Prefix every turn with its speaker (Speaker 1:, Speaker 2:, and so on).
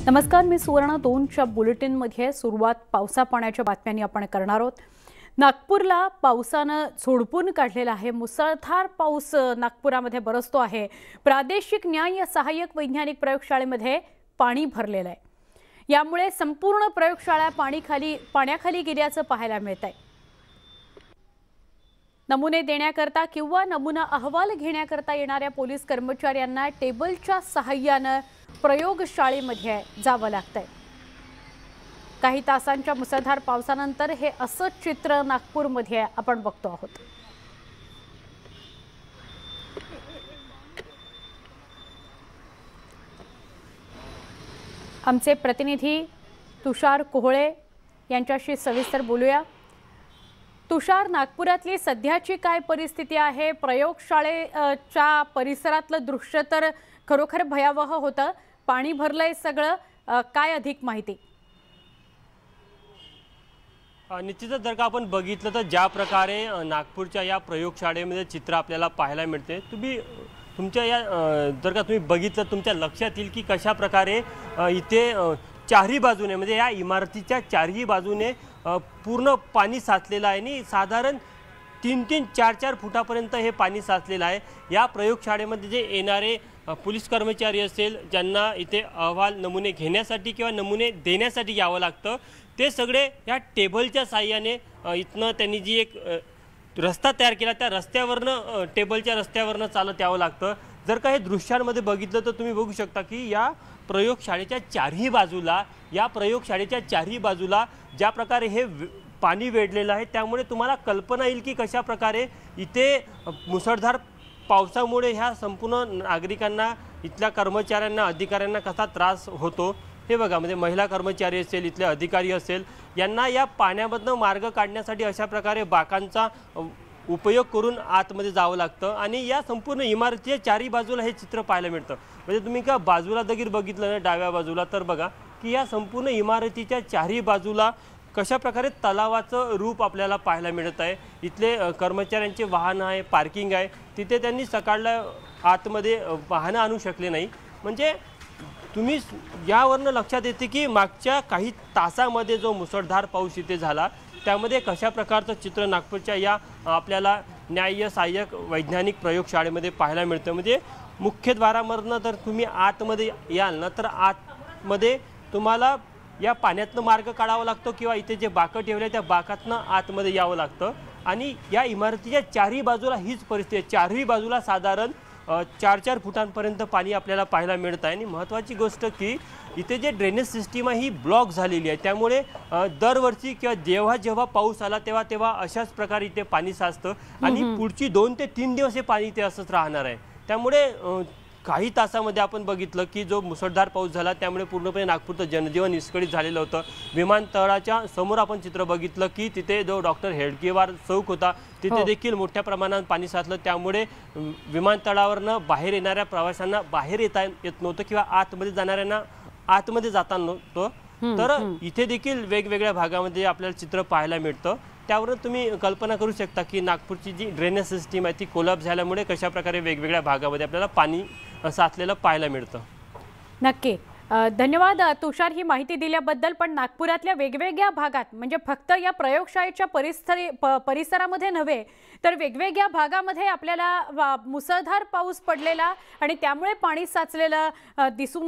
Speaker 1: नमस्कार, मी सुवर्ण 2च्या बुलेटिनमध्ये सुरुवात पावसा पाण्याच्या बातम्यांनी आपण करणार आहोत। नागपूरला पावसाने झोडपून काढलेला आहे। मुसळधार पाऊस नागपुरामध्ये बरसतो आहे। प्रादेशिक न्याय सहाय्यक वैज्ञानिक प्रयोगशाळेमध्ये पाणी भरलेलं आहे। यामुळे संपूर्ण प्रयोगशाळा पाण्याखाली गेल्याचं पाहायला मिळत आहे। नमुने देण्याकरता किंवा नमुना अहवाल घेण्याकरता येणाऱ्या पोलीस कर्मचाऱ्यांना टेबलच्या सहाय्याने प्रयोगशाळेमध्ये जावं लागतंय। काही तासांच्या मुसळधार पावसानंतर हे असं चित्र नागपूरमध्ये आपण बघतो आहोत। आमचे प्रतिनिधी तुषार कोहळे यांच्याशी सविस्तर बोलूया। तुषार, नागपुरातली सध्याची काय परिस्थिती आहे? प्रयोगशाळेच्या परिसरातलं दृश्य तर खरोखर भयावह होतं। पाणी भरलंय सगळं, काय अधिक माहिती?
Speaker 2: निश्चितच जर का आपण बघितलं तर ज्या प्रकारे नागपूरच्या या प्रयोगशाळेमध्ये चित्र आपल्याला पाहायला मिळते, तुमच्या या जर का तुम्ही बघितलं तुमच्या लक्षात येईल की कशा प्रकारे इथे चारही बाजूने म्हणजे या इमारतीच्या चारही बाजूने पूर्ण पाणी साचलेलं आहे आणि साधारण 3-3, 4-4 फुटापर्यंत हे पाणी साचलेलं आहे। या प्रयोगशाळेमध्ये जे येणारे पोलीस कर्मचारी असेल, ज्यांना इथे अहवाल नमुने घेण्यासाठी किंवा नमुने देण्यासाठी यावं लागतं, ते सगळे या टेबलच्या साहाय्याने इथनं त्यांनी जी एक रस्ता तयार केला त्या रस्त्यावरनं टेबलच्या रस्त्यावरनं चालत यावं लागतं। जर का हे दृश्यांमध्ये बघितलं तर तुम्ही बघू शकता की या प्रयोगशाळेच्या चारही बाजूला ज्या प्रकारे हे पाणी वेढलेलं आहे, त्यामुळे तुम्हाला कल्पना येईल की कशा प्रकारे इथे मुसळधार पावसामुळे ह्या संपूर्ण नागरिकांना, इथल्या कर्मचाऱ्यांना, अधिकाऱ्यांना कसा त्रास होतो। हे बघा, म्हणजे महिला कर्मचारी असेल, इथले अधिकारी असेल, यांना या पाण्यामधनं मार्ग काढण्यासाठी अशा प्रकारे बाकांचा उपयोग करून आतमध्ये जावं लागतं आणि या संपूर्ण इमारतीच्या चारही बाजूला हे चित्र पाहायला मिळतं। म्हणजे तुम्ही का बाजूला देखील बघितलं ना, डाव्या बाजूला, तर बघा की या संपूर्ण इमारतीच्या चारही बाजूला कशा प्रकारे तलावाचं रूप आपल्याला पाहायला मिळत आहे। इथले कर्मचाऱ्यांचे वाहन आहे, पार्किंग आहे, तिथे त्यांनी सकाळला आतमध्ये वाहनं आणू शकले नाही। म्हणजे तुम्ही यावरनं लक्षात येते की मागच्या काही तासामध्ये जो मुसळधार पाऊस इथे झाला, त्यामध्ये कशा प्रकारचं चित्र नागपूरच्या या आपल्याला न्याय सहाय्यक वैज्ञानिक प्रयोगशाळेमध्ये पाहायला मिळतं। म्हणजे मुख्यद्वारामधनं तर तुम्ही आतमध्ये याल ना, तर आतमध्ये तुम्हाला या पाण्यातनं मार्ग काढावा लागतो किंवा इथे जे बाकं ठेवले त्या बाकातनं आतमध्ये यावं लागतं। आणि या इमारतीच्या चारही बाजूला हीच परिस्थिती आहे। चारही बाजूला साधारण 4-4 फुटांपर्यंत पाणी आपल्याला पाहायला मिळत आहे। आणि महत्त्वाची गोष्ट की इथे जे ड्रेनेज सिस्टीम आहे ही ब्लॉक झालेली आहे, त्यामुळे दरवर्षी किंवा जेव्हा पाऊस आला तेव्हा अशाच प्रकारे इथे पाणी साचतं आणि पुढची 2 ते 3 दिवस हे पाणी इथे असंच राहणार आहे। त्यामुळे काही तासामध्ये आपण बघितलं की जो मुसळधार पाऊस झाला, त्यामुळे पूर्णपणे नागपूरचं जनजीवन विस्कळीत झालेलं होतं। विमानतळाच्या समोर आपण चित्र बघितलं की तिथे जो डॉक्टर हेडगेवार चौक होता, तिथे देखील मोठ्या प्रमाणात पाणी साचलं। त्यामुळे विमानतळावरनं बाहेर येणाऱ्या प्रवाशांना बाहेर येत नव्हतं किंवा आतमध्ये जाणाऱ्यांना आतमध्ये जाता नव्हतं। तर इथे देखील वेगवेगळ्या भागामध्ये आपल्याला चित्र पाहायला मिळतं। त्यावरून तुम्ही कल्पना करू शकता की नागपूरची जी ड्रेनेज सिस्टीम आहे ती कोलॅप्स झाल्यामुळे कशा प्रकारे वेगवेगळ्या भागामध्ये आपल्याला पाणी साचलेलं पाहायला मिळतं।
Speaker 1: नक्की, धन्यवाद तुषार ही माहिती दिल्याबद्दल। पण नागपुरातल्या वेगवेगळ्या भागात, म्हणजे फक्त या प्रयोगशाळेच्या परिसरामध्ये नव्हे तर वेगवेगळ्या भागामध्ये आपल्याला मुसळधार पाऊस पडलेला आणि त्यामुळे पाणी साचलेलं दिसून